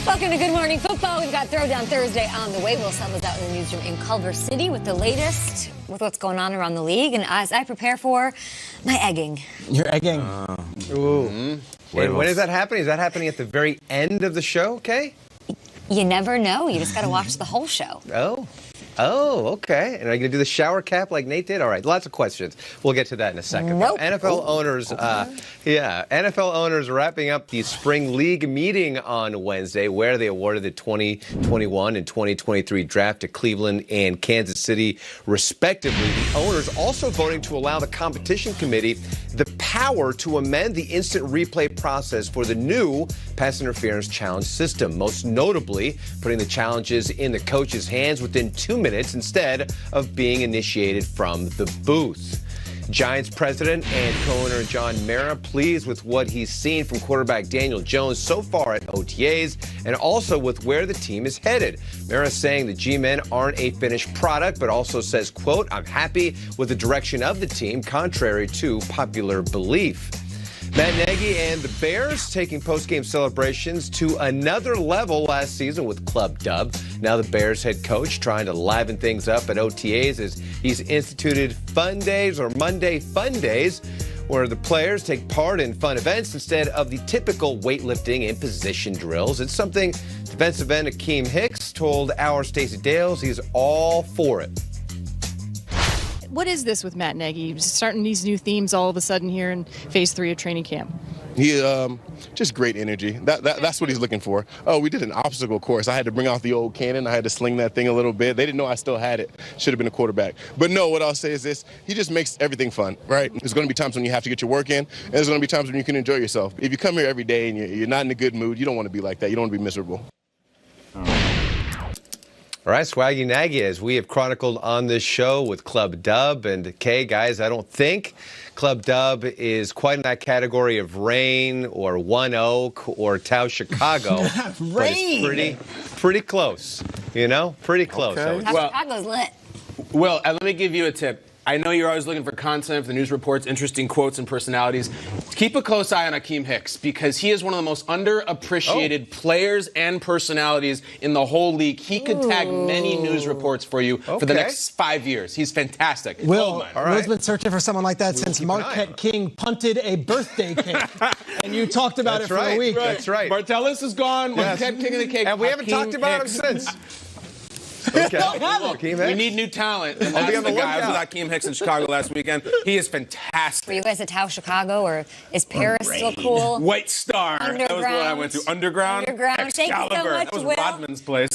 Welcome to Good Morning Football. We've got Throwdown Thursday on the way. Will Selma's out in the newsroom in Culver City with the latest with what's going on around the league. And as I prepare for my egging. You're egging. Ooh. And when is that happening? Is that happening at the very end of the show, Kay? You never know. You just got to watch the whole show. Oh, okay. And are you going to do the shower cap like Nate did? All right, lots of questions. We'll get to that in a second. Nope. NFL owners, NFL owners wrapping up the spring league meeting on Wednesday, where they awarded the 2021 and 2023 draft to Cleveland and Kansas City, respectively. The owners also voting to allow the competition committee the power to amend the instant replay process for the new pass interference challenge system, most notably putting the challenges in the coach's hands within 2 minutes instead of being initiated from the booth. Giants president and co-owner John Mara pleased with what he's seen from quarterback Daniel Jones so far at OTAs and also with where the team is headed. Mara saying the G-men aren't a finished product, but also says, quote, "I'm happy with the direction of the team, contrary to popular belief." Matt Nagy and the Bears taking post-game celebrations to another level last season with Club Dub. Now the Bears head coach trying to liven things up at OTAs as he's instituted Fun Days or Monday Fun Days, where the players take part in fun events instead of the typical weightlifting and position drills. It's something defensive end Akeem Hicks told our Stacey Dales he's all for it. What is this with Matt Nagy? Starting these new themes all of a sudden here in phase 3 of training camp. He just great energy. That's what he's looking for. Oh, we did an obstacle course. I had to bring out the old cannon. I had to sling that thing a little bit. They didn't know I still had it. Should have been a quarterback. But no, what I'll say is this: he just makes everything fun, right? There's going to be times when you have to get your work in, and there's going to be times when you can enjoy yourself. If you come here every day and you're not in a good mood, you don't want to be like that. You don't want to be miserable. All right, Swaggy Nagy, as we have chronicled on this show with Club Dub. And Kay, guys, I don't think Club Dub is quite in that category of Rain or One Oak or Tau Chicago. But it's pretty close, you know? Pretty close. Okay. Tau Chicago's lit. Well, let me give you a tip. I know you're always looking for content for the news reports, interesting quotes and personalities. Keep a close eye on Akeem Hicks because he is one of the most underappreciated players and personalities in the whole league. He could tag many news reports for you for the next 5 years. He's fantastic. Will, Will's been searching for someone like that since Marquette King punted a birthday cake. And you talked about it for a week. That's right. Martellus is gone. Marquette King of the cake. And we haven't talked about him since. Okay. We need new talent. And that's the guy. I was with Akeem Hicks in Chicago last weekend. He is fantastic. Were you guys at Tau Chicago, or is Paris still cool? White Star. That was what I went to. Underground. Thank you so much, That was Will. Rodman's place.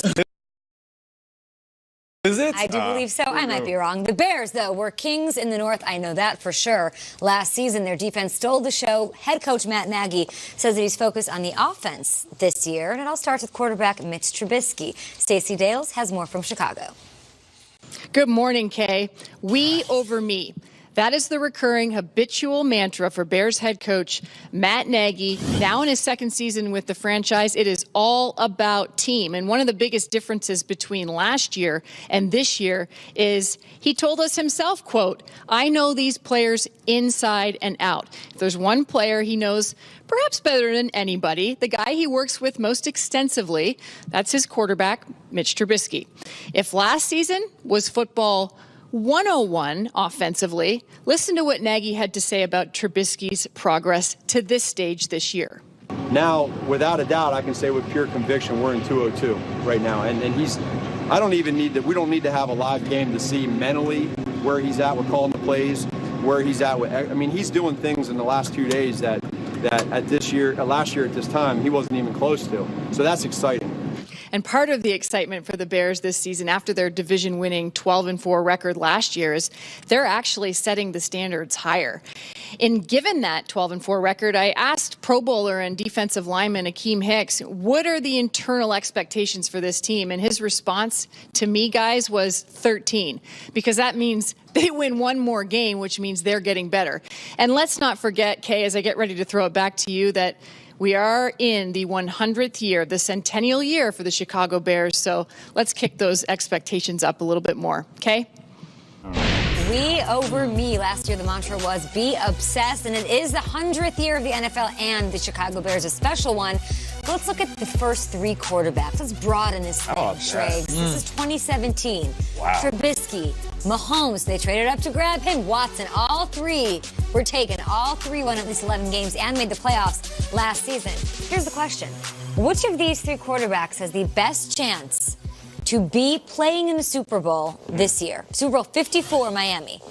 Is it? I do believe so. I might be wrong. The Bears, though, were kings in the North. I know that for sure. Last season, their defense stole the show. Head coach Matt Nagy says that he's focused on the offense this year. And it all starts with quarterback Mitch Trubisky. Stacey Dales has more from Chicago. Good morning, Kay. We over me. That is the recurring habitual mantra for Bears head coach Matt Nagy. Now in his second season with the franchise, it is all about team. And one of the biggest differences between last year and this year is he told us himself, quote, "I know these players inside and out." If there's one player he knows perhaps better than anybody, the guy he works with most extensively, that's his quarterback, Mitch Trubisky. If last season was football 101 offensively, listen to what Nagy had to say about Trubisky's progress to this stage this year. Now, without a doubt, I can say with pure conviction, we're in 202 right now. And we don't need to have a live game to see mentally where he's at with calling the plays, where he's at with, he's doing things in the last 2 days that last year at this time, he wasn't even close to. So that's exciting. And part of the excitement for the Bears this season after their division-winning 12-4 record last year is they're actually setting the standards higher. And given that 12-4 record, I asked Pro Bowler and defensive lineman Akeem Hicks, what are the internal expectations for this team? And his response to me, guys, was 13, because that means they win one more game, which means they're getting better. And let's not forget, Kay, as I get ready to throw it back to you, that we are in the 100th year, the centennial year for the Chicago Bears. So let's kick those expectations up a little bit more. Okay? We over me. Last year, the mantra was be obsessed, and it is the 100th year of the NFL and the Chicago Bears, a special one. But let's look at the first three quarterbacks. Let's broaden this thing, Schrags. This is 2017. Wow. Trubisky, Mahomes, they traded up to grab him. Watson, all three were taken. All three won at least 11 games and made the playoffs last season. Here's the question. Which of these three quarterbacks has the best chance to be playing in the Super Bowl this year? Super Bowl 54, Miami.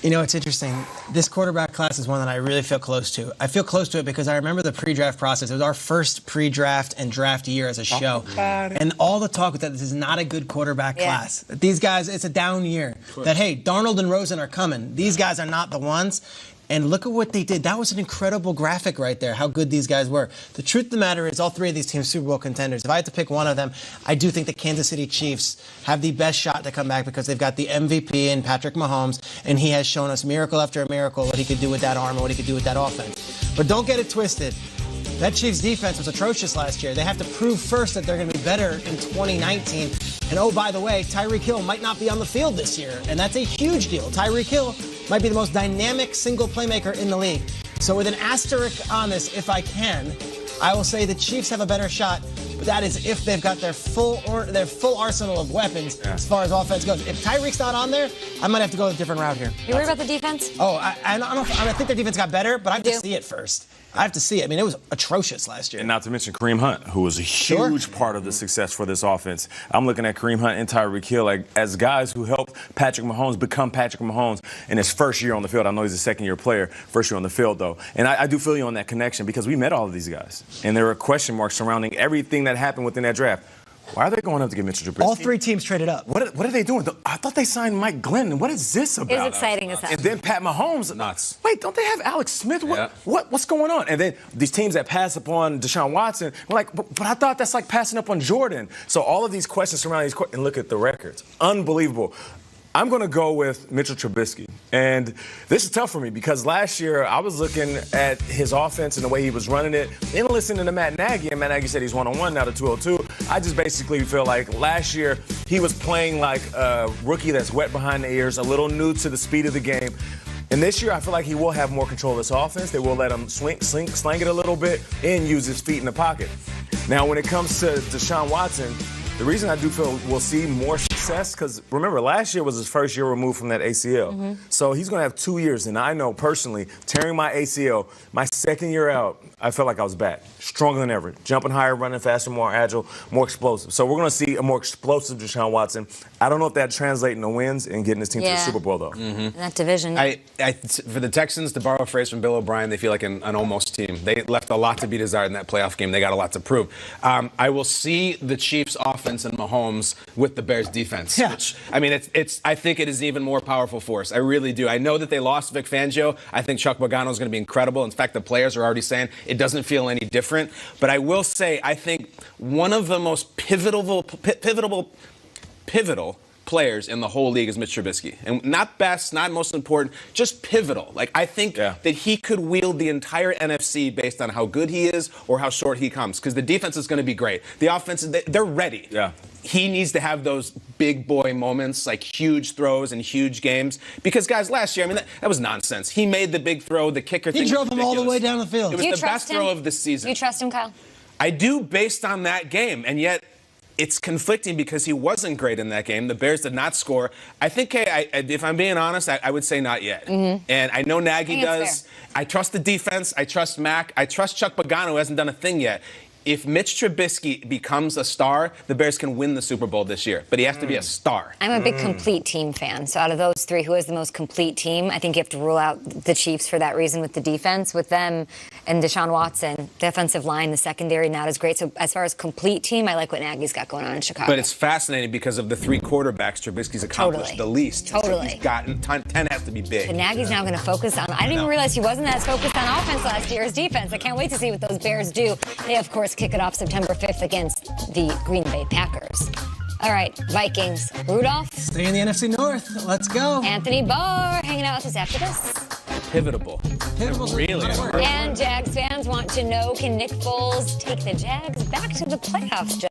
You know, it's interesting. This quarterback class is one that I really feel close to. I feel close to it because I remember the pre-draft process. It was our first pre-draft and draft year as a show. And all the talk was that this is not a good quarterback class. That these guys, it's a down year. That, hey, Darnold and Rosen are coming. These guys are not the ones. And look at what they did. That was an incredible graphic right there, how good these guys were. The truth of the matter is all three of these teams Super Bowl contenders. If I had to pick one of them, I do think the Kansas City Chiefs have the best shot to come back because they've got the MVP in Patrick Mahomes, and he has shown us miracle after miracle what he could do with that arm and what he could do with that offense. But don't get it twisted. That Chiefs defense was atrocious last year. They have to prove first that they're going to be better in 2019. And oh, by the way, Tyreek Hill might not be on the field this year, and that's a huge deal. Tyreek Hill might be the most dynamic single playmaker in the league. So with an asterisk on this, if I can, I will say the Chiefs have a better shot, but that is if they've got their full arsenal of weapons as far as offense goes. If Tyreek's not on there, I might have to go a different route here. You worried about the defense? Oh, I think their defense got better, but I have to see it first. I have to see it. I mean, it was atrocious last year. And not to mention Kareem Hunt, who was a huge part of the success for this offense. I'm looking at Kareem Hunt and Tyreek Hill like as guys who helped Patrick Mahomes become Patrick Mahomes in his first year on the field. I know he's a second-year player, first year on the field, though. And I do feel you on that connection because we met all of these guys. And there were question marks surrounding everything that happened within that draft. Why are they going up to get Mitchell Trubisky? All three teams traded up. What are they doing? I thought they signed Mike Glennon. What is this about? It's exciting as hell. And then Pat Mahomes. Nuts. Wait, don't they have Alex Smith? What's going on? And then these teams that pass upon Deshaun Watson, we're like, but I thought that's like passing up on Jordan. So all of these questions surrounding these and look at the records. Unbelievable. I'm going to go with Mitchell Trubisky. And this is tough for me because last year I was looking at his offense and the way he was running it and listening to Matt Nagy. And Matt Nagy said he's 1-on-1 now to 202. I just basically feel like last year he was playing like a rookie that's wet behind the ears, a little new to the speed of the game. And this year, I feel like he will have more control of this offense. They will let him slang it a little bit and use his feet in the pocket. Now, when it comes to Deshaun Watson, the reason I do feel we'll see more success, because remember, last year was his first year removed from that ACL. So he's going to have 2 years. And I know personally, tearing my ACL, my second year out, I felt like I was back, stronger than ever, jumping higher, running faster, more agile, more explosive. So we're going to see a more explosive Deshaun Watson. I don't know if that translates into wins and getting his team to the Super Bowl, though. In that division. For the Texans, to borrow a phrase from Bill O'Brien, they feel like an almost team. They left a lot to be desired in that playoff game. They got a lot to prove. I will see the Chiefs' offense and Mahomes with the Bears' defense. Yeah. Which, I mean, I think it is an even more powerful force. I really do. I know that they lost Vic Fangio. I think Chuck Pagano is going to be incredible. In fact, the players are already saying it doesn't feel any different. But I will say, I think one of the most pivotal players in the whole league is Mitch Trubisky. And not best, not most important, just pivotal. Like, I think that he could wield the entire NFC based on how good he is or how short he comes. Because the defense is going to be great. The offense, they're ready. He needs to have those big boy moments, like huge throws and huge games. Because, guys, last year, I mean, that was nonsense. He made the big throw, the kicker thing. He drove him all the way down the field. It was the best throw of the season. Do you trust him, Kyle? I do, based on that game. And yet, it's conflicting because he wasn't great in that game. The Bears did not score. I think, if I'm being honest, I would say not yet. And I know Nagy does. I trust the defense. I trust Mac. I trust Chuck Pagano, who hasn't done a thing yet. If Mitch Trubisky becomes a star, the Bears can win the Super Bowl this year. But he has to be a star. I'm a big complete team fan. So out of those three, who is the most complete team? I think you have to rule out the Chiefs for that reason with the defense. With them and Deshaun Watson, defensive line, the secondary, not as great. So as far as complete team, I like what Nagy's got going on in Chicago. But it's fascinating because of the three quarterbacks Trubisky's accomplished the least. So he's gotten 10 has to be big. But Nagy's now going to focus on, I didn't even realize he wasn't as focused on offense last year as defense. I can't wait to see what those Bears do. They, of course, kick it off September 5th against the Green Bay Packers. All right, Vikings. Rudolph. Stay in the NFC North. Let's go. Anthony Barr hanging out with us after this. Pivotal. Really. And Jags fans want to know, can Nick Foles take the Jags back to the playoffs?